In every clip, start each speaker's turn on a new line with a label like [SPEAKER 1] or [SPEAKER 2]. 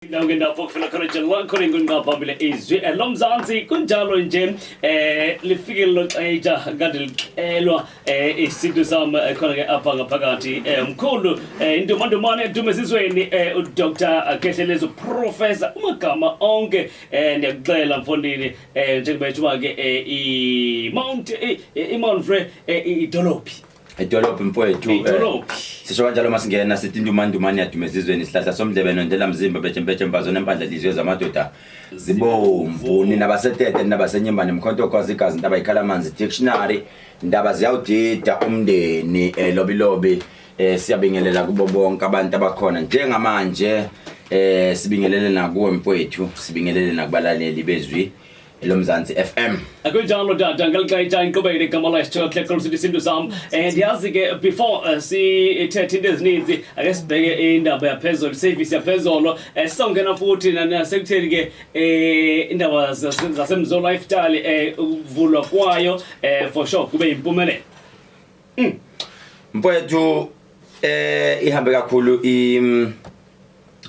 [SPEAKER 1] Ngapho kufela khona nje wakho ngingaphabile izwi elomzansi kunjalo nje lifike lo xeja kade licelwa isinto sami khona ke apha ngaphakathi mkhulu intombazane edumezizweni uDr Kehlelezo Professor umagama onke ndiyakuxela mfondini njengoba etshuba ke iMount Frere idolophi
[SPEAKER 2] edolophi mfowethu sisho kanjalo masingena sithi indumandumane yadumezizweni isihlahla somdlebe nondela mzimba bejempetshe mbazona empandla lizwe zamadoda zibomvu nina basetete nina basenyembane mkhonto kwazi igazi indaba ikhala amanzi dictionary indaba ziyawudida umndeni lobilobi siyabingelela kubo bonke abantu abakhona njengamanje sibingelele nakuwe mfowethu sibingelele nakubalaleli bezwi elomzansi FM
[SPEAKER 1] akunjalo dada ngalixaxa inqubekile igama lesithohle close isinto sami ndiyazi ke before sithethe into ezininzi ake sibheke indaba yaphezulu service yaphezulu songena futhi nasekutheni ke indaba zasemzo lifestyle ukuvulwa kwayo for sure kube impumelelo
[SPEAKER 2] mfowethu ihambe kakhulu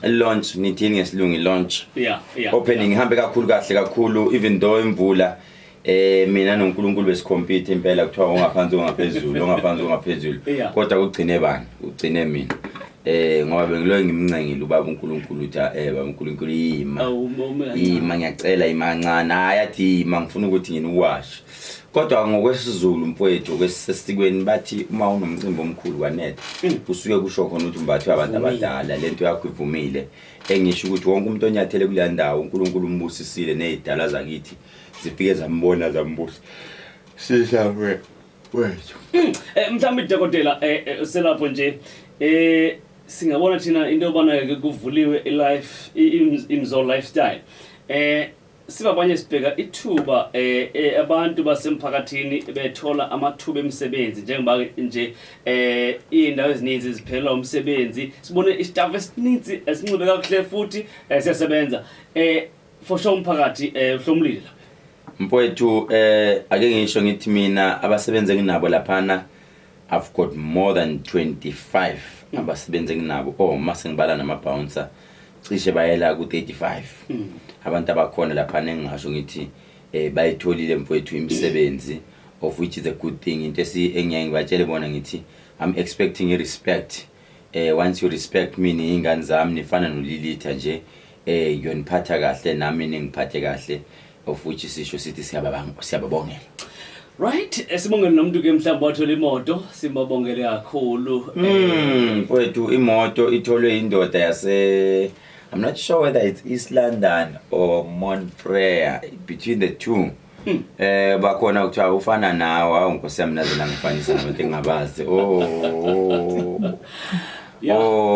[SPEAKER 2] launch nithini ngesilungu launch opening ihambe kakhulu kahle kakhulu even though imvula mina noNkulunkulu besikhompete impela kuthiwa ongaphansi ongaphezulu ongaphansi ongaphezulu kodwa ugcine bani ugcine mina ngoba bengiloyo ngimncengile ubaba uNkulunkulu uthi baba uNkulunkulu ima ngiyacela imancane ayathi mangifuna ukuthi nginiwash kodwa ngokwesizulu mfowethu kwesisikweni bathi uma unomcimbi omkhulu kwanetha usuke kusho khona ukuthi umbathwe abantu abadala lento yakho ivumile engisho ukuthi wonke umuntu onyathele kule ndawo uNkulunkulu umbusisile nezidala zakithi zifike zambona zambusa sisawe wethu
[SPEAKER 1] mhlawumbe dokotela selapho nje singabona thina into yobana ke kuvuliwe ilife imzo lifestyle sibabanye sibheka ithuba abantu basemphakathini bethola amathuba emisebenzi njengoba nje indawo ezininzi ziphela umsebenzi sibone istaff esininzi esincube kahle futhi siyasebenza for sure umphakathi uhlomlile
[SPEAKER 2] mfowethu ake ngisho ngithi mina abasebenze nginabo laphana I've got more than 25 abasebenze nginabo mase ngibala nama bouncer cishe bayela ku 35 abantu abakhona lapha engingasho ngithi bayitholile mfowethu imisebenzi of which is a good thing into engiyaye ngibatshele bona ngithi I'm expecting respect once you respect me ingane zami nifana noLilitha nje yoniphatha kahle nami ngiphathe kahle of which sisho sithi siyababongela
[SPEAKER 1] right sibongela nomuntu ke mhlawumbe wathola imoto simbabongele kakhulu
[SPEAKER 2] mfowethu imoto itholwe indoda yase I'm not sure whether it's East London or Mount Frere between the two bakhona ukuthiwa ufana nawe unkosi yami nazo nangifanisa nabantu engabazi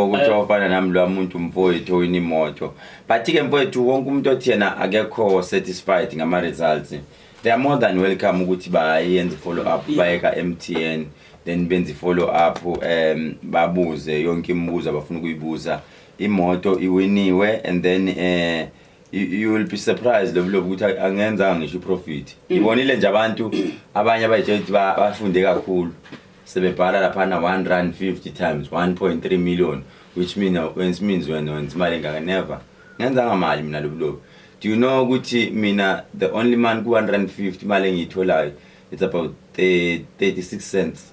[SPEAKER 2] kuthiwa ufana nami lo muntu mfowethu oyini imoto but ke mfowethu wonke umuntu othi yena akekho satisfied ngama results they are more than welcome ukuthi bayenze follow up bayeka MTN then benze follow up babuze yonke imibuzo abafuna ukuyibuza imoto iwiniwe and then you will be surprised lo ukuthi angenza ngisho profit ibonile nje abantu abanye abayitshela ukuthi bafunde kakhulu sebebhala lapha na 150 times 1.3 million which means when imali engaka never ngenza ngamali mina lo do you know ukuthi mina the only man ku 150 imali engiyitholayo it's about 36 cents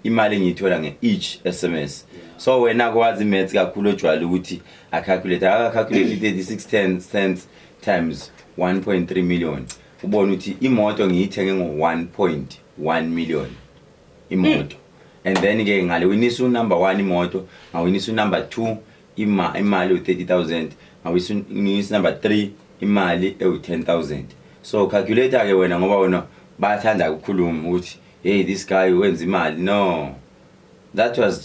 [SPEAKER 2] imali engiyithola nge-each SMS so wena kwazi maths kakhulu ojwayele ukuthi calculate 36 cents times 1.3 million ubona ukuthi imoto ngiyithenge ngo 1.1 million imoto and then ke ngale winisa number 1 imoto ngawinisa number 2 imali u30,000 ngawinisa number 3 imali ewu10,000 so calculator ke wena ngoba wena bayathanda ukukhuluma ukuthi hey this guy wenza imali no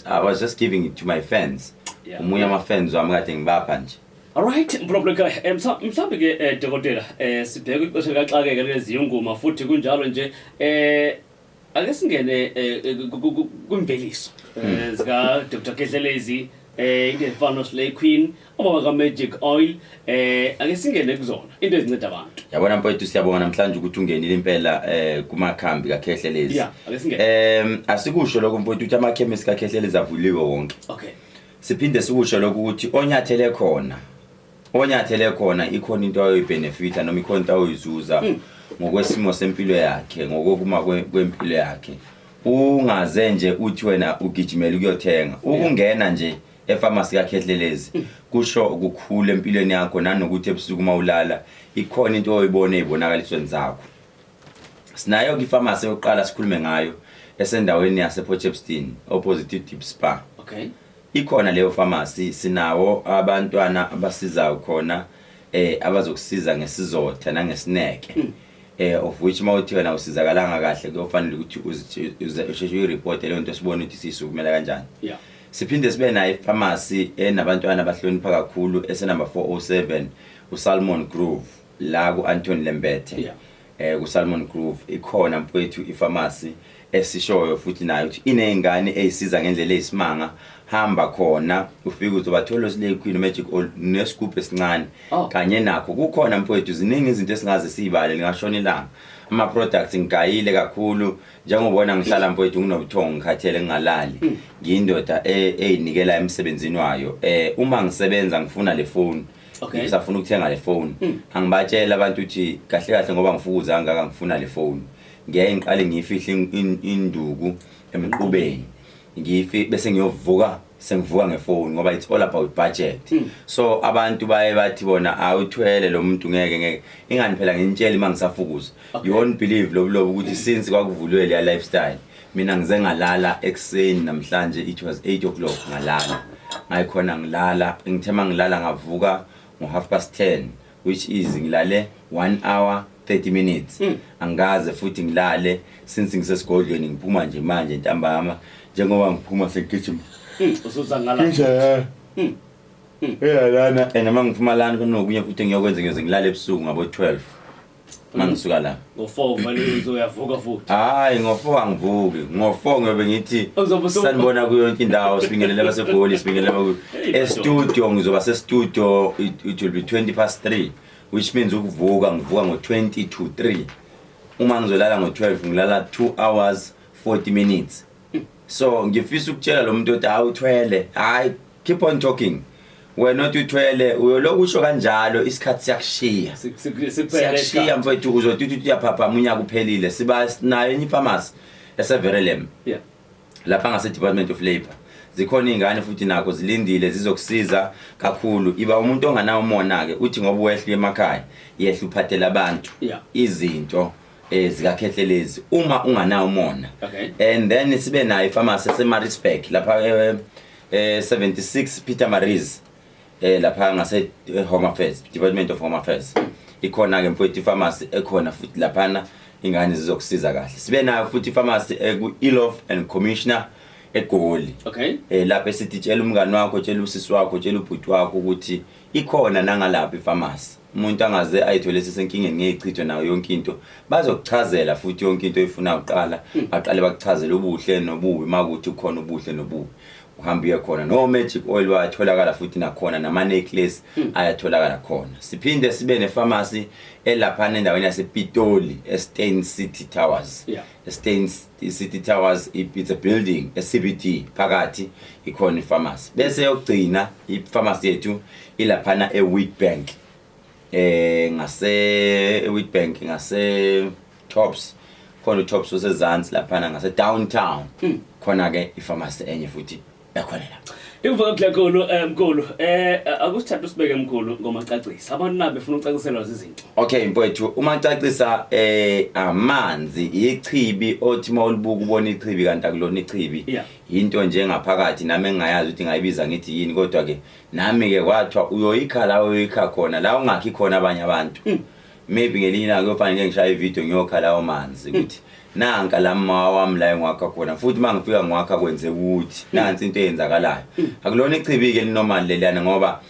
[SPEAKER 2] I was just giving it to my fans umunye ama fans wami kade ngibapha nje
[SPEAKER 1] alright problem ka mhlawumbe ke dokotela sibheke ixesha likaxakeka leziyunguma futhi kunjalo nje ake singene kwimveliso zika Dr Kehlelezi into efana Slay Queen obaba ka Magic Oil ake singene kuzona into ezinceda abantu
[SPEAKER 2] yabona mfowethu siyabonga namhlanje ukuthi ungenile impela kumakhambi kaKehlelezi
[SPEAKER 1] ake singene
[SPEAKER 2] asikusho lokho mfowethu ukuthi ama chemist kaKehlelezi avuliwe wonke
[SPEAKER 1] okay
[SPEAKER 2] siphinde sikusho lokho ukuthi onyathele khona onyathele khona ikhona into ayoyibenefita noma ikhona into ayoyizuza ngokwesimo sempilo yakhe ngokokuma kwempilo yakhe. Ungaze nje uthi wena ugijimela ukuyothenga ukungena nje epharmacy kaKhehlelezi kusho ukukhula empilweni yakho nanokuthi ebusuku mawulala ikhona into oyibona ezibonakalisweni zakho. Sinayo ifamasi yokuqala sikhulume ngayo esendaweni yase Potchefstroom opposite Deep Spa.
[SPEAKER 1] Okay.
[SPEAKER 2] Ikhona leyo pharmacy sinawo abantwana abasiza khona abazokusiza ngesizotha nangesineke. Of which mawuthi wena usizakalanga kahle kuyofanele ukuthi usheshe uyireport leyo nto sibone ukuthi sisukumela kanjani.
[SPEAKER 1] Yeah.
[SPEAKER 2] Siphinde sibe nayo pharmacy enabantwana abahlonipha kakhulu esenumber 407 uSalmon Grove la kuAnthony Lembethe.
[SPEAKER 1] Yeah.
[SPEAKER 2] kuSalmon Grove ikhona mfowethu ifamasi esishoyo futhi nayo ukuthi inezingane ezisiza ngendlela eyisimanga. Hamba khona ufike uzobathola Slay Queen Magic Oil nescoop esincane kanye nakho kukhona mfowethu ziningi izinto esingaze sibale lingashona ilanga. Ama products ngigayile kakhulu njengobona ngihlala mfowethu nginobuthongo ngikhathele ngingalali ngiyindoda eyinikela emsebenzini wayo. Uma ngisebenza ngifuna le phone.
[SPEAKER 1] Okay.
[SPEAKER 2] Ngisafuna ukuthenga le phone. Angibatshela abantu ukuthi kahle kahle ngoba ngifukuza ngaka ngifuna le phone. Ngiyaye ngiqale ngiyifihle induku emqubeni. Ngiyifi bese ngiyovuka sengivuka ngefone ngoba it's all about budget. So abantu baye bathi bona awuthwele lo muntu ngeke ingani phela ngintshela mangisafukuza. You won't believe lo ukuthi since kwakuvulwe le lifestyle mina ngize ngalala ekseni namhlanje it was 8 o'clock ngalala. Ngayikhona ngilala ngithema ngilala ngavuka ngo10:30 which is ngilale 1 hour 30 minutes. Angaze futhi ngilale since ngisesigodlweni ngiphuma nje manje ntambama njengoba ngiphuma segijima.
[SPEAKER 1] Usuza ngala.
[SPEAKER 2] Lana noma ngiphuma lana kunokunye futhi ngiyokwenza ngeze ngilale ebusuku ngabo 12. Mangisuka la.
[SPEAKER 1] Ngo4 vele uzoyavuka futhi.
[SPEAKER 2] Hayi ngo4 angivuki. Ngo4 ngobe ngithi sanibona kuyo yonke indawo sibingelela baseGoli sibingelela e-studio ngizoba se-studio it will be 3:20 which means ukuvuka ngivuka ngo20 to 3. Uma ngizolala ngo12 ngilala 2 hours 40 minutes. So ngifisa ukutshela lo muntu ukuthi awuthwele hayi keep on talking. Wena not uthwele uyoloku usho kanjalo isikhathi siyakushiya. Siyakushiya mfowethu uzothi uthi uyaphapha unyaka uphelile siba nayo enye pharmacy eseverelem.
[SPEAKER 1] Yeah.
[SPEAKER 2] Lapha ngase Department of Labor. Zikhona izingane futhi nakho zilindile zizokusiza kakhulu. Iba umuntu onganawo umona ke uthi ngoba wehle emakhaya yehla uphathela abantu.
[SPEAKER 1] Yeah.
[SPEAKER 2] Izinto zikaKhehlelezi uma unganawo umona.
[SPEAKER 1] Okay.
[SPEAKER 2] And then sibe nayo ipharmacy eseMaritzburg lapha 76 Peter Maries lapha ngase Home Affairs Department of Home Affairs. Ikhona ke mfowethu pharmacy ekhona futhi laphana ingane zizokusiza kahle. Sibe nayo futhi pharmacy ku-Elof and Commissioner eGoli.
[SPEAKER 1] Okay.
[SPEAKER 2] Lapha esithi tshela umngane wakho tshela usisi wakho tshela ubhuti wakho ukuthi ikhona nangalapha ipharmacy. Umuntu angaze ayithole sesenkingeni ngechithwe nayo yonke into bazokuchazela futhi yonke into oyifuna uqala aqale bakuchazele ubuhle nobubi makuthi ukhona ubuhle nobubi uhambe khona no magic oil watholakala futhi nakhona nama necklace ayatholakala khona. Siphinde sibe nepharmacy elapha endaweni yasePitoli eStain City Towers.
[SPEAKER 1] Yeah.
[SPEAKER 2] EStain City Towers it's a building eCBD phakathi ikhona ipharmacy. Bese yokugcina ipharmacy yethu ilaphana eWheatbank. Ngase Witbank ngase Tops khona uTops osezansi lapha ngase downtown khona ke ipharmacy enye futhi ekhona lapha.
[SPEAKER 1] Ivuka kakhulu mkhulu akusithatha usibeke mkhulu ngomacacisa abantu nabe befuna ucaciselwa izinto.
[SPEAKER 2] Okay mfowethu uma ucacisa amanzi ichibi othi mawulibuka ubona ichibi kanti akulona ichibi into nje ngaphakathi nami engayazi ukuthi ngayibiza ngithi yini kodwa ke nami ke kwathwa uyoyikha la uyoyikha khona la ungakhi khona abanye abantu. Maybe ngelinye ilanga kuyofanele ngishaya ivideo ngiyokha lawo manzi ukuthi nanka lama wami la engwakha khona futhi mangifika ngwakha kwenze ukuthi nansi into eyenzakalayo akulona ichibi ke linormal lelana ngoba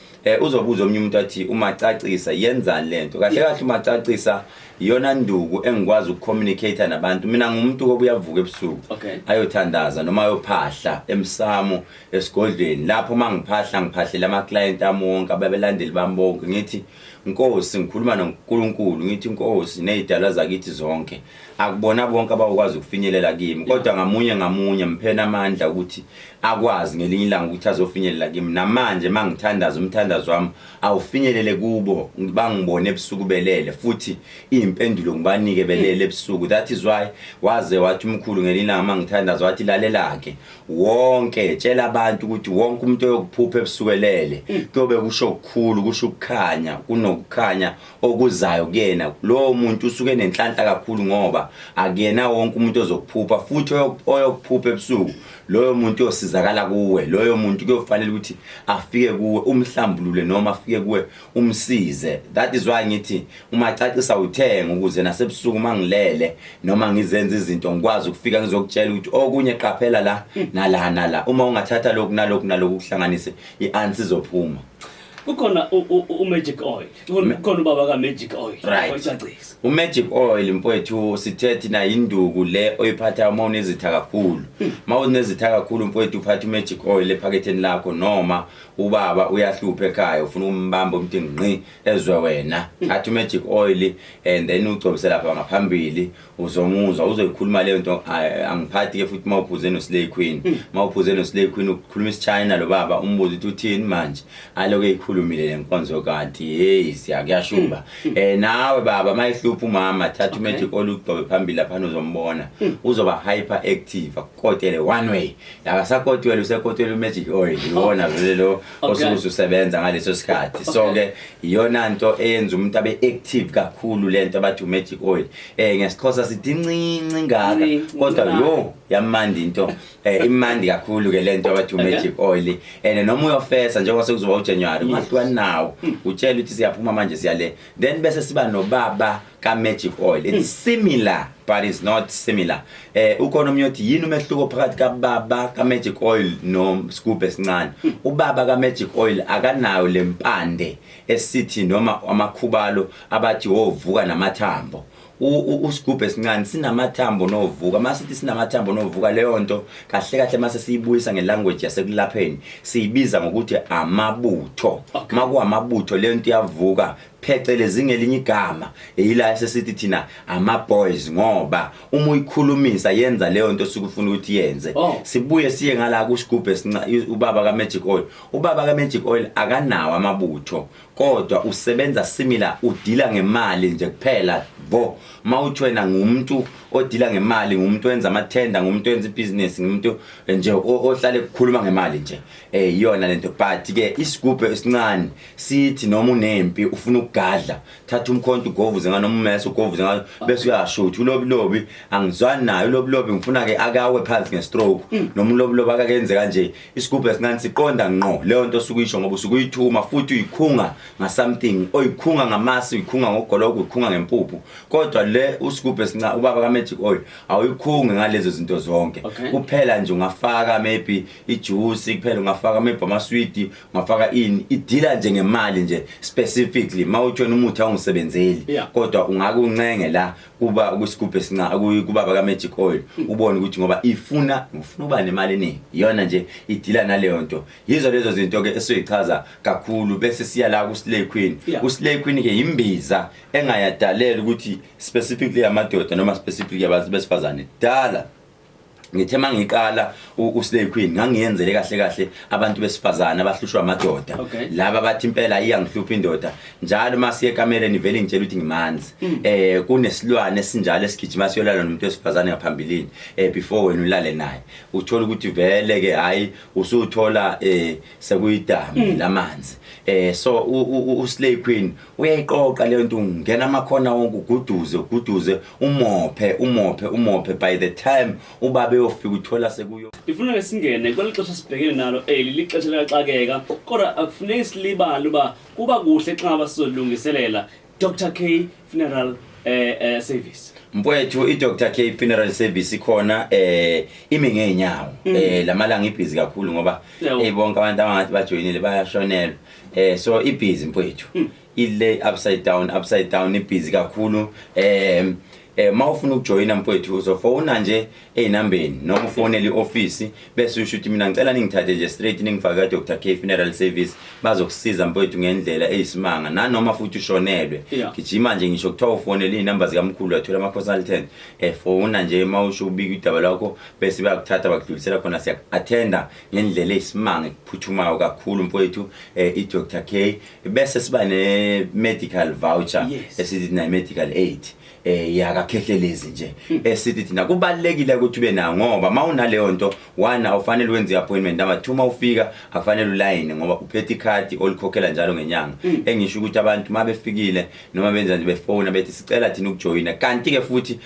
[SPEAKER 2] uzobuza omnye umuntu athi uma cacisa yenzani lento kahle kahle uma cacisa iyona nduku engikwazi ukucommunicate nabantu. Mina ngumuntu obuyavuka ebusuku ayothandaza noma ayophahla emsamo esigodlweni lapho mangiphahla ngiphahlela ama client ami wonke ababelandeli bami bonke ngithi Nkosi ngikhuluma noNkulunkulu ngithi Inkosi nezidalwa zakithi zonke akubona bonke abakwazi ukufinyelela kimi kodwa ngamunye mphena amandla ukuthi akwazi ngelinye ilanga ukuthi azofinyelela kimi namanje mangithandaza umthandazo wami awufinyelele kubo bangibone ebusuku belele futhi impendulo ngibanike belele ebusuku. That is why waze wathi umkhulu ngelilanga mangithandaza wathi lalelake wonke tshela abantu ukuthi wonke umuntu oyokuphupha ebusukelele kuyobe kusho okukhulu kusho ukukhanya kunokukhanya okuzayo kuyena. Lo muntu usuke nenhlanhla kakhulu ngoba akuyena wonke umuntu ozokuphupha futhi oyokuphupha ebusuku loyo muntu uyosizakala kuwe. Loyo muntu kuyofanele ukuthi afike kuwe umhlambulule noma afike kuwe umsize. That is why ngithi umacacisa uthenga ukuze nasebusuku mangilele noma ngizenza izinto ngikwazi ukufika ngizokutshela ukuthi okunye qaphela la nala uma ungathatha lokhu nalokhu kuhlanganise i-answer izophuma.
[SPEAKER 1] Kukhona uMagic Oil. Kukhona ubaba kaMagic Oil.
[SPEAKER 2] Oyicacisa. uMagic Oil mfowethu sithethe na induku le oyiphatha uma unezitha kakhulu. Uma unezitha kakhulu mfowethu uphatha uMagic Oil ephaketheni lakho noma ubaba uyahlupha ekhaya ufuna umbamba umuntu ngqi ezwe wena. Thatha uMagic Oil and then ugcobise lapha ngaphambili uzomuzwa uzoyikhuluma leyo nto angiphathi ke futhi mawuphuze noSlay Queen. Mawuphuze noSlay Queen ukukhuluma isiChina lo baba umbuzo ukuthi uthini manje aloke ikhulumile lenkonzo kanti hey siyakuyashuba. Nawe baba mayihlupha umama thatha uMagic Oil ugcobe phambili lapha uzombona uzoba hyper active akukotele one way yakasakotwele usekotwele uMagic Oil ubona vele lo osusebenza ngaleso sikhathi. So ke iyona nto eyenza umuntu abe active kakhulu lento abathi uMagic Oil. Ngesixhosa sithi incinci ngaka kodwa yo yamandi into imandi kakhulu ke lento abathi uMagic Oil. Noma uyofesa njengoba sekuzoba uJanuary ungahlukani nawo utshela ukuthi siyaphuma manje siyale then bese siba nobaba kaMagic Oil. It's similar but it's not similar. Ukhona omnye uthi yini umehluko phakathi kababa kaMagic Oil no scoop esincane. Ubaba kaMagic Oil akanayo lempande esithi noma amakhubalo abathi wovuka namathambo. Uscoop esincane sinamathambo novuka masithi sinamathambo novuka leyo nto kahle mase siyibuyisa ngelanguage yasekulapheni siyibiza ngokuthi amabutho. Maku amabutho leyo nto yavuka phecelezi ngelinye igama eyila sesithi thina ama boys ngoba uma uyikhulumisa yenza leyo nto sukufuna ukuthi yenze. Sibuye siye ngala ku scoop ubaba kaMagic Oil. Ubaba kaMagic Oil akanawo amabutho kodwa usebenza similar udila ngemali nje kuphela vo. Mawuthwena ngumuntu odila ngemali ngumuntu wenza amathenda ngumuntu wenza ibusiness ngumuntu nje ohlale ukukhuluma ngemali nje iyona lento but ke isigubhe esincane sithi noma unempi ufuna ukugadla thatha umkhonto ugovuze ngano ummese ugovuze ngalo bese uyashuthi ulobilobi angizwani nayo ulobilobi ngifuna ke akawe phansi ngestroke noma ulobilobi akakenze kanje isigubhe esincane siqonda ngqo leyo nto sukuyisho ngoba usukuyithuma futhi uyikhunga nga something oyikhunga ngamasi uyikhunga ngogoloko uyikhunga ngempuphu kodwa le usigubhe esincane ubaba kaMagic Oil awuyikhunge ngalezo zinto zonke kuphela nje ungafaka maybe ijuice kuphela ungafaka maybe amasweet ungafaka ini idila nje ngemali nje specifically mawuthona umuthi awungisebenzeli kodwa ungakuncenge la kuba kusigubhe esincane kubaba kaMagic Oil ubone ukuthi ngoba ufuna uba nemali eningi iyona nje idila naleyo nto. Yizo lezo zinto ke esiyichaza kakhulu bese siya la kuSlay Queen. uSlay Queen ke imbiza engayadalela ukuthi specifically amadoda noma specifically abantu besifazane dala. Ngithe mangiqala uSlay Queen ngangiyenzele kahle abantu besifazana abahlushwa amadoda laba bathi impela iyangihlupha indoda njalo masiye kamereni vele ngitshela ukuthi ngimanzi. Kunesilwane esinjalo esigijima siyolala nomuntu wesifazane ngaphambilini before wena ulale naye uthola ukuthi vele ke hayi usuthola sekuyidami lamanzi. So uSlay Queen uyayiqoqa leyo nto ngena amakhona wonke uguduze umophe by the time ubabe yofika uthola sekuyo.
[SPEAKER 1] Ifuna ke singene kwalixesha sibhekene nalo lixesha likaxakeka kodwa akufuneki silibale uba kuba kuhle xa abasizolungiselela Dr K Funeral Service.
[SPEAKER 2] Mfowethu iDr K Funeral Service ikhona ime ngenyawo lamalanga ibhizi kakhulu ngoba bonke abantu abangathi bajoyinile bayashonela so ibhizi mfowethu ile upside down ibhizi kakhulu mawufuna ukujoyina mfowethu uzofona nje einambeni noma ufonele ioffice bese usho ukuthi mina ngicela ningithathe nje straight ningifaka Dr. K Funeral Service bazokusiza mfowethu ngendlela eyisimanga nanoma futhi ushonelwe gijima nje ngisho kuthiwa ufonele inamba zikamkhulu wathola ama consultant fona nje mawusho ubika idaba lakho bese bayakuthatha bakudlulisela khona siya attenda ngendlela eyisimanga iphuthuma kakhulu mfowethu iDr. K bese siba ne medical voucher esithi na medical aid yakakhehlelezi nje esithi thina kubalekile ukuthi ube nayo ngoba mawunaleyo nto wana ufanele wenze appointment number 2 mawufika akufanele uline ngoba uphethe ikhadi olikhokhela njalo ngenyanga engisho ukuthi abantu mabefikile noma benza nje befona bethi sicela thina ukujoyina kanti ke futhi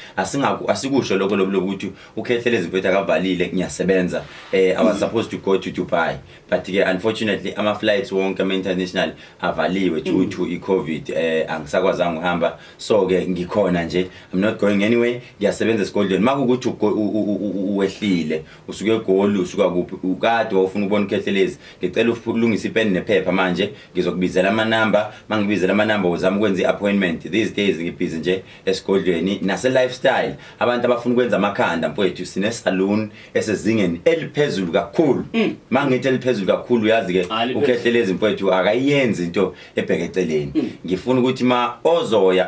[SPEAKER 2] asikusho lokho lokuthi ukhehlelezi mfethu akavalile ngiyasebenza I was supposed to go to Dubai but ke unfortunately ama flights wonke ama international avaliwe due to iCovid angisakwazanga uhamba so ke ngikhona nje I'm not going anyway ngiyasebenza esigodlweni makukuthi uwehlile usuke eGoli usuka kuphi ukade ufuna ukubona ukhehlelezi ngicela ulungise ipen nephepha manje ngizokubizela ama number mangibizela ama number uzama ukwenza iappointment these days ngibhizi nje esigodlweni nase lifestyle abantu abafuna ukwenza amakhanda mfowethu sine salon esezingeni eliphezulu kakhulu mangithi eliphezulu kakhulu yazi ke ukhehlelezi mfowethu akayenzi into ebheke eceleni ngifuna ukuthi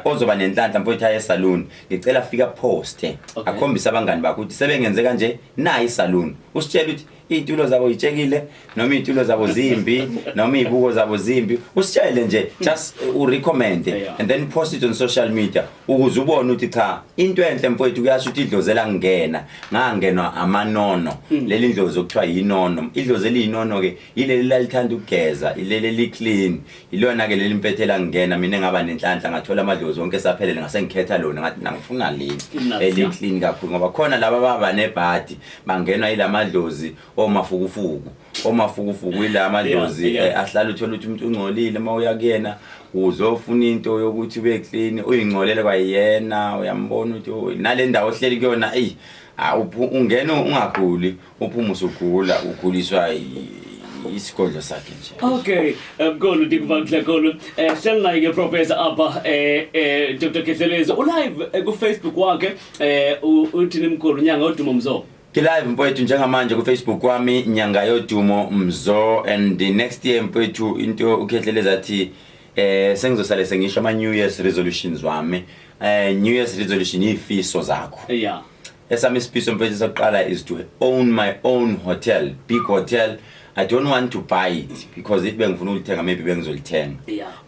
[SPEAKER 2] ozoba nenhlanhla mfowethu aye salon ngicela fika post akhombisa abangani bakho ukuthi sebengenze kanje nayi salon usitshela ukuthi itulo zabo yitshekile noma itulo zabo zimbi noma izibuko zabo zimbi usitshele nje just urecommend and then post it on social media ukuze ubone ukuthi cha into enhle mfowethu kuyasho ukuthi idlozela ngena ngangenwa amanono leli ndlozi okuthiwa yinono idlozi eliyinono ke ileli lalithanda ukugeza ileli liclean ilona ke leli mpethela ngena mina engaba nenhlanhla ngathola amadlozi wonke saphelele ngase ngikhetha lona ngathi nangifuna leli eliclean kakhulu ngoba khona laba baba nebhadi bangenwa ilamadlozi omafukufuku ila amadlozi ahlala uthola ukuthi umuntu ungcolile mawuya kuyena uzofuna into yokuthi ube clean uyingcolele kwayena uyambona ukuthi nale ndawo ohleli kuyona ungena ungaguli uphuma usugula uguliswa isigodlo sakhe nje
[SPEAKER 1] okay mkhulu ndikuvakile mkhulu hlelana ke professor apha Dr. Khehlelezi ulive ku Facebook wakhe uthini mkhulu nyanga odumo mzo
[SPEAKER 2] live mfowethu njengamanje ku Facebook wami nyanga yodumo mzo and the next year mfowethu into ukhehleleza athi sengizosale sengisho ama New Year's resolutions wami New Year's resolution ifiso zakho esami isifiso mfowethu sokuqala is to own my own hotel big hotel I don't want to buy it because if bengifuna ukuthenga maybe bengizolithenga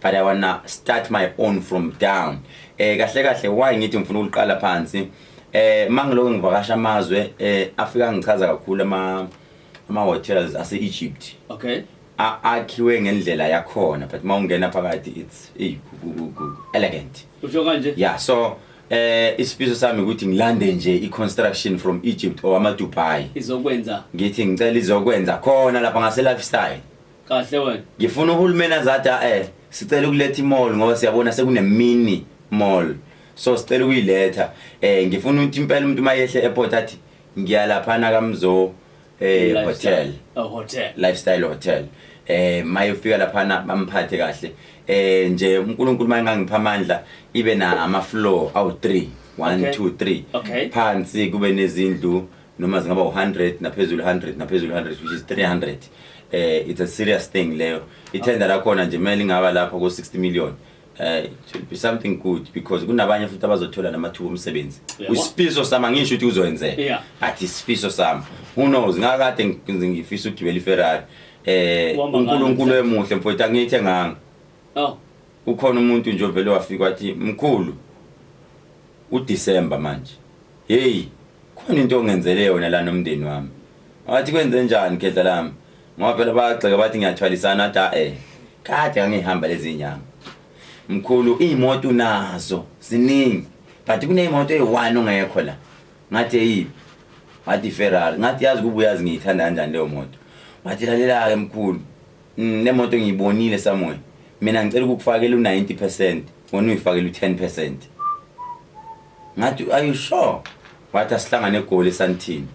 [SPEAKER 2] but I want to start my own from down kahle why ngithi ngifuna ukuqala phansi mangiloko ngivakasha amazwe Afrika ngichaza kakhulu ama hotels ase Egypt akhiwe ngendlela yakhona but mawungena phakathi it's elegant
[SPEAKER 1] usho kanje
[SPEAKER 2] so isifiso sami ukuthi ngilande nje iconstruction from Egypt or ama Dubai
[SPEAKER 1] izokwenza
[SPEAKER 2] ngithi ngicela izokwenza khona lapha ngase lifestyle
[SPEAKER 1] kahle wena
[SPEAKER 2] ngifuna uhulumeni azathi sicela ukuletha imall ngoba siyabona sekune mini mall so sicela ukuyiletha ngifuna ukuthi impela umuntu mayehle airport athi ngiyalaphana kamzo hotel lifestyle hotel mayofika laphana bamphathe kahle nje uNkulunkulu mayengangipha amandla ibe na ama floor awu 3 1 2 3 phansi kube nezindlu noma zingaba 100 naphezulu 100 naphezulu 100 which is 300 it's a serious thing leyo ithenda lakhona nje mali ngaba lapha ko 60 million it should be something good because kunabanye futhi abazothola namathuba omsebenzi isifiso sami ngisho ukuthi uzoyenzeka athi isifiso sami who knows ngakade ngifisa ukugibela iFerrari uNkulunkulu emuhle mfowethu angiyithenganga ukhona umuntu nje ovele wafika wathi mkhulu uDecember manje hey khona into ongenzele yona la nomndeni wami wathi kwenze njani khehla lami ngoba phela bagxeka bathi ngiyathwalisana athi kade angihamba lezi nyanga mkhulu imoto nazo ziningi but kuneyimoto eyi1 ongekho la ngathi wathi Ferrari ngathi yazi kuba uyazi ngiyithanda kanjani leyo moto wathi lalela ke mkhulu nemoto ngiyibonile somewhere mina ngicela ukukufakela u90% wona uyifakela u10% ngathi are you sure wathi asihlangane eGoli eSandton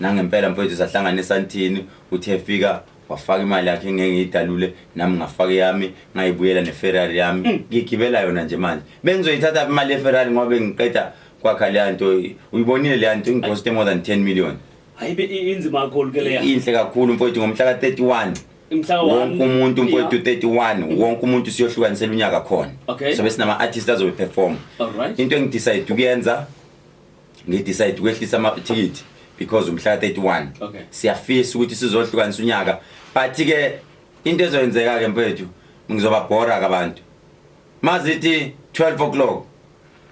[SPEAKER 2] nangempela mfowethu sahlangana eSandton uthi efika wafaka imali yakhe ngeke ngiyidalule nami ngafaka yami ngayibuyela neFerrari yami ngigibela yona nje manje bengizoyithatha imali yeFerrari ngoba ngiqeda kwakha le nto uyibonile le nto ingoste more than 10 million.
[SPEAKER 1] Hayibe inzima kakhulu ke leya.
[SPEAKER 2] Inhle kakhulu mfowethu ngomhla ka31.
[SPEAKER 1] Imhla
[SPEAKER 2] wonke umuntu mfowethu 31 wonke umuntu siyohlukanisela unyaka khona.
[SPEAKER 1] Okay.
[SPEAKER 2] So bese nama artists azobe perform.
[SPEAKER 1] Alright.
[SPEAKER 2] Into engidecide ukuyenza ngidecide ukwehlisa ama ticket because umhla ka31.
[SPEAKER 1] Okay.
[SPEAKER 2] Siyafisa ukuthi sizohlukanisa unyaka but ke into ezoyenzeka ke mfowethu ngizoba bora kabantu. Mazithi 12 o'clock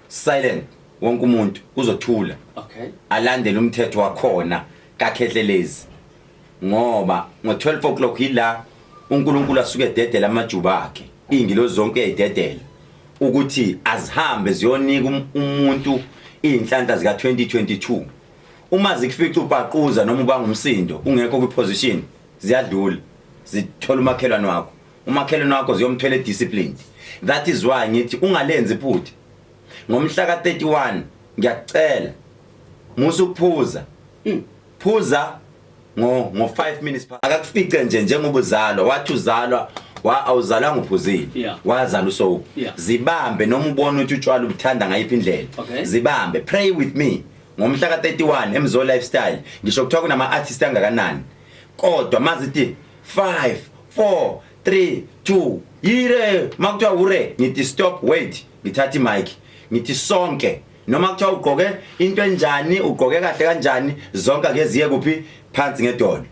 [SPEAKER 2] silent wonke umuntu uzothula.
[SPEAKER 1] Okay.
[SPEAKER 2] Alandele umthetho wakhona kakhehlelezi ngoba ngo12 o'clock ila uNkulunkulu asuke ededela amajuba akhe ingilozi zonke eyidedela ukuthi azihambe ziyonika umuntu inhlanhla zika 2022 uma zikufica ubhaquza noma uba ngumsindo ungekho kwiposition ziyadlula zithola umakhelwane wakho ziyomthwele disciplined. That is why ngithi ungalenzi iphutha ngomhla ka31 ngiyacela musuphuza phuza ngo 5 minutes akakufice njengoba uzalwa wathi uzalwa awuzalwa ngophuzile wazala uso zibambe noma ubone ukuthi utshwala ubuthanda ngayiphi indlela zibambe pray with me ngomhla ka31 emzo lifestyle ngisho kuthiwa kunama artists angakanani kodwa mazithi 5 4 3 2 yire makuthiwa ure ngithi stop wait ngithatha imic ngithi sonke noma kuthiwa ugqoke into enjani ugqoke kahle kanjani zonke ake ziye kuphi phansi ngedolo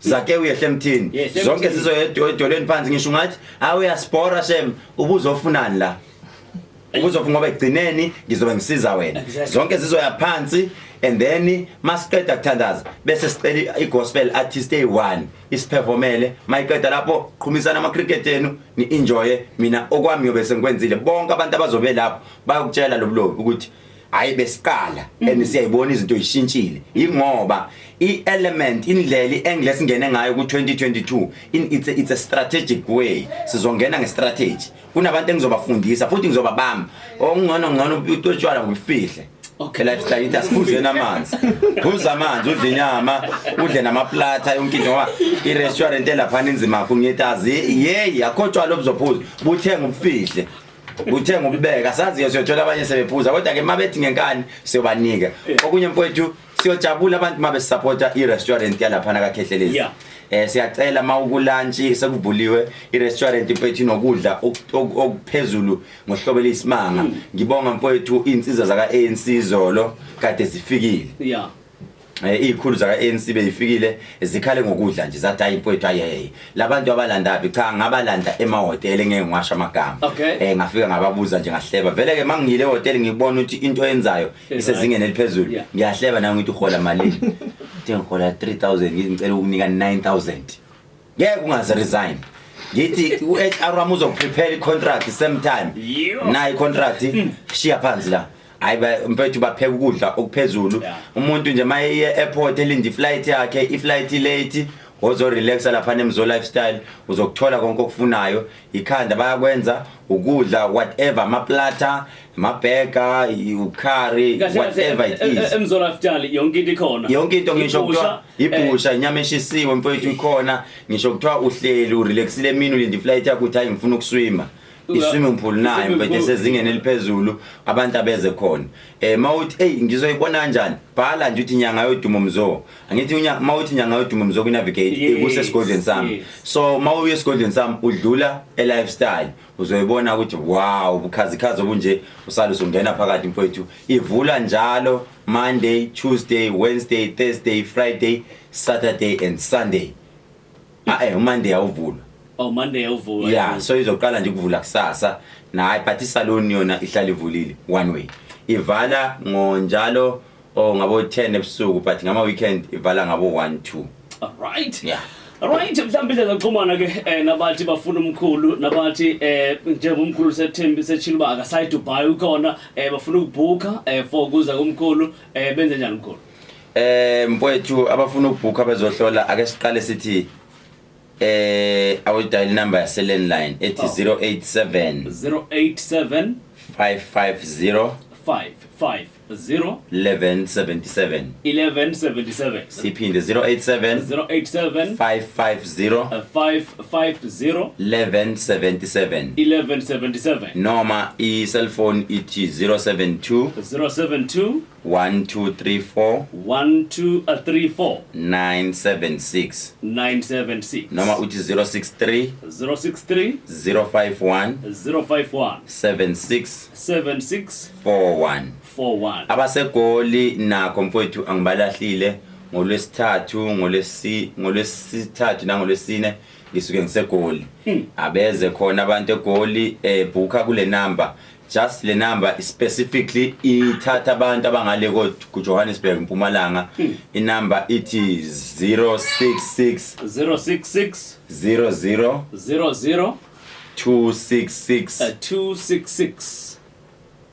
[SPEAKER 2] zake uyehle emthini zonke sizoya edolweni phansi ngisho ngathi awuyasipora shem ubuzofunani la ubuzofuna ngoba egcineni ngizobe ngisiza wena zonke sizoya phansi and then masiqeda kuthandaza bese sicela igospel artist A1 isiperformele mayiqeda lapho qhumisana ama cricket enu ni enjoy mina okwami yobe sengikwenzile bonke abantu abazobe lapho bayokutshela lobulobi ukuthi hayi besiqala and siyayibona izinto zishintshile ingoba i-element indlela i-angle singene ngayo ku2022 it's a strategic way sizongena ngestrategy kunabantu engizobafundisa futhi ngizobabamba ngcono utotshwala ngokufihle. Okay, lifestyle it asiphuze namanzi. Phuza amanzi udle inyama, udle namaplata yonke into ngoba i-restaurant elapha inzima kakhulu ngiyetazi yakhotswa obuzophuza buthenga ubufihle. Uthenga ububeka sazi siyothola abanye sebephuza kodwa ke mabethi ngenkani siyobanika. Okunye mfowethu siyojabula abantu mabe supporta i-restaurant yalapha nakakhehlelezi. Siyacela mawukulunch sekuvuliwe i-restaurant mfethu nokudla okuphezulu ngohlobo lesimanga ngibonga mfowethu insizwa zaka ANC zolo kade zifikile ikhulu zaka ANC beyifikile zikhale ngokudla nje zathi hayi mfowethu ayi labantu abalandapi cha ngabalanda emahoteli ngeke ngiwasha amagama ngafika ngababuza nje ngahleba vele ke mangile hotel ngibona ukuthi into yenzayo isezingene eliphezulu ngiyahleba nayo ngithi uhola malini ngihola 3000 ngicela ukunika 9000 ngeke ungaze resign ngithi uHR wami uzoprepare icontract same time nayi contract shiya phansi la hayi mfethu bapheka ukudla okuphezulu umuntu nje maye airport elindi flight yakhe iflight late ozo relaxa lapha emzo lifestyle uzokuthola konke okufunayo ikhanda bayakwenza ukudla whatever amaplata amabheka ukhari whatever it is
[SPEAKER 1] emzo lifestyle yonke into ikhona
[SPEAKER 2] yonke into ngisho kuthiwa ibhusha inyama eshisiwe mfethu ikhona ngisho kuthiwa uhleli urelaxile emini ulindi flight yakho uthi hayi ngifuna ukuswima i-swimming pool nayo mfethu esezingene eliphezulu abantu abeze khona mawuthi ngizoyibona kanjani bhala nje uthi inyanga yodumo mzo angithi mawuthi inyanga yodumo mzo ku-navigate kusesigodlweni sami so mawuye esigodlweni sami udlula e-lifestyle uzoyibona ukuthi wow bukhazikhazi obunje usale usungena phakathi mfethu ivula njalo Monday, Tuesday, Wednesday, Thursday, Friday, Saturday and Sunday Monday awuvula
[SPEAKER 1] Monday awuvula
[SPEAKER 2] so izoqala nje ukuvula kusasa na but isalon yona ihlala ivulile one way ivala ngonjalo ngabo 10 ebusuku but ngama weekend ivala ngabo 1 2
[SPEAKER 1] alright alright mhlambe sizoxhumana ke nabathi bafuna umkhulu nabathi njengomkhulu September sechilba akaside Dubai ukhona bafuna ukubhuka for kuza kumkhulu benze njani umkhulu
[SPEAKER 2] mfowethu abafuna ukubhuka bezohlola ake siqale sithi our dial number is landline it is 087
[SPEAKER 1] 550 550 0
[SPEAKER 2] 1177
[SPEAKER 1] 1177
[SPEAKER 2] siphinde 087
[SPEAKER 1] 087
[SPEAKER 2] 550
[SPEAKER 1] 550
[SPEAKER 2] 1177
[SPEAKER 1] 1177
[SPEAKER 2] noma i-cellphone ithi 072
[SPEAKER 1] 072
[SPEAKER 2] 1234
[SPEAKER 1] 1234
[SPEAKER 2] 976
[SPEAKER 1] 976
[SPEAKER 2] noma uthi 063
[SPEAKER 1] 063
[SPEAKER 2] 051
[SPEAKER 1] 051
[SPEAKER 2] 76
[SPEAKER 1] 76
[SPEAKER 2] 41
[SPEAKER 1] 41
[SPEAKER 2] abasegoli nakho mfowethu angibalahlile ngolwesithathu nangolwesine ngisuke ngisegoli abeze khona abantu egoli bhuka kule number just le number specifically ithatha abantu abangale ku Johannesburg Mpumalanga inumber ithi 066
[SPEAKER 1] 066
[SPEAKER 2] 00
[SPEAKER 1] 00
[SPEAKER 2] 266
[SPEAKER 1] 266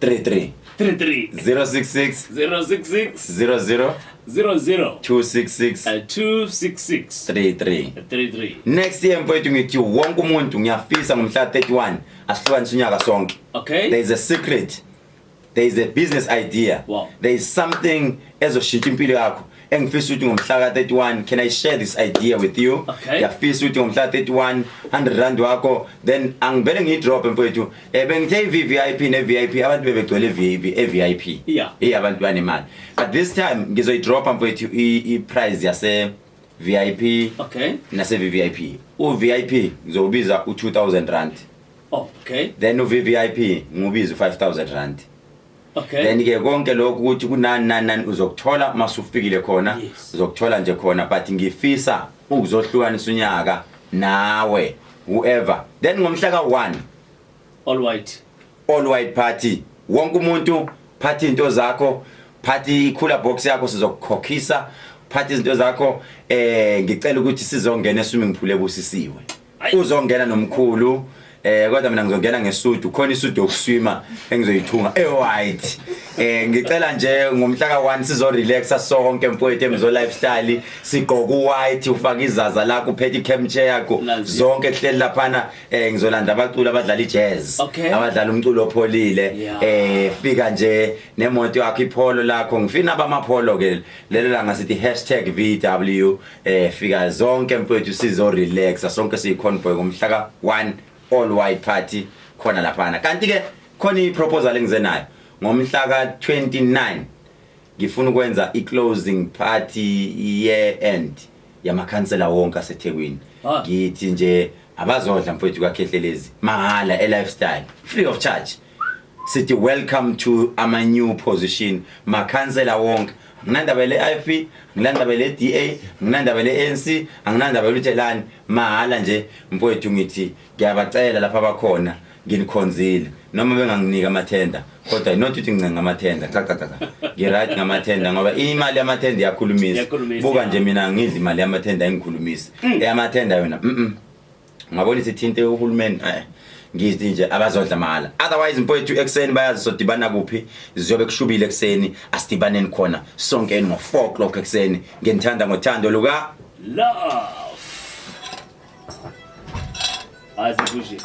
[SPEAKER 2] 33
[SPEAKER 1] 33
[SPEAKER 2] 066
[SPEAKER 1] 066
[SPEAKER 2] 00
[SPEAKER 1] 00
[SPEAKER 2] 266
[SPEAKER 1] 266
[SPEAKER 2] 33
[SPEAKER 1] 33
[SPEAKER 2] next year mfowethu ngithi wonke umuntu ngiyafisa ngomhla 31 asihlukanise unyaka sonke.
[SPEAKER 1] Okay.
[SPEAKER 2] There is a secret, there is a business idea,
[SPEAKER 1] wow.
[SPEAKER 2] There is something ezoshintsha impilo yakho engifisa ukuthi ngomhla 31 can I share this idea with you.
[SPEAKER 1] Okay.
[SPEAKER 2] Ngiyafisa ukuthi ngomhla 31 100 wakho then angivele ngidrop mfowethu bengithe VIP ne VIP abantu bebegcwele VIP
[SPEAKER 1] yeah
[SPEAKER 2] abantu banemali but this time ngizoyidropa mfowethu i-price yase VIP
[SPEAKER 1] okay
[SPEAKER 2] nase VIP VIP ngizobiza u2000 rand.
[SPEAKER 1] Okay.
[SPEAKER 2] Then uVVIP ngubiza u5000 rand.
[SPEAKER 1] Okay.
[SPEAKER 2] Then ke konke lokhu ukuthi kunani uzokuthola masufikile khona uzokuthola nje khona but ngifisa ukuzohlukanisa unyaka nawe whoever. Then ngomhla ka1 all white party wonke umuntu party into zakho party cooler box yakho sizokukhokhisa party izinto zakho ngicela ukuthi sizongena swimming pool ebusisiwe uzongena nomkhulu kodwa mina ngizongena ngesudu khona isudu yokuswima engizoyithunga white ngicela nje ngomhla ka1 sizo relaxa sonke mfowethu emzo lifestyle sigqoka white ufaka izaza lakho uphethe icamchair yakho zonke kuhleli laphana ngizolanda abaculi abadlala ijazz abadlala umculo opholile fika nje nemoto yakho ipholo lakho ngifina abamapolo ke lelo langa sithi #VW fika zonke mfowethu sizo relaxa sonke siyiconvoy ngomhla ka1 all white party khona laphana kanti ke khona iproposal engizenayo ngomhla ka29 ngifuna ukwenza iclosing party year end yamakhansela wonke aseThekwini ngithi nje abazodla mfowethu kaKhehlelezi mahala elifestyle free of charge sithi welcome to ama new position makhansela wonke nginandaba le-IP nginandaba le-DA nginandaba le-ANC anginandaba luthelani mahala nje mfowethu ngithi ngiyabacela lapha abakhona nginikhonzile noma benganginika amathenda kodwa not ukuthi ngincenga amathenda cha ngiright ngamathenda ngoba imali yamathenda iyakhulumisa buka nje mina ngidla imali yamathenda engikhulumisa eyamathenda yona ngabona isithinte uhulumeni ngithi nje abazodla mahala otherwise mfowethu ekseni bayazi sodibana kuphi ziyobe kushubile ekseni asidibaneni khona sonke ngo4 o'clock ekseni ngenithanda ngothando luka
[SPEAKER 1] love azibushi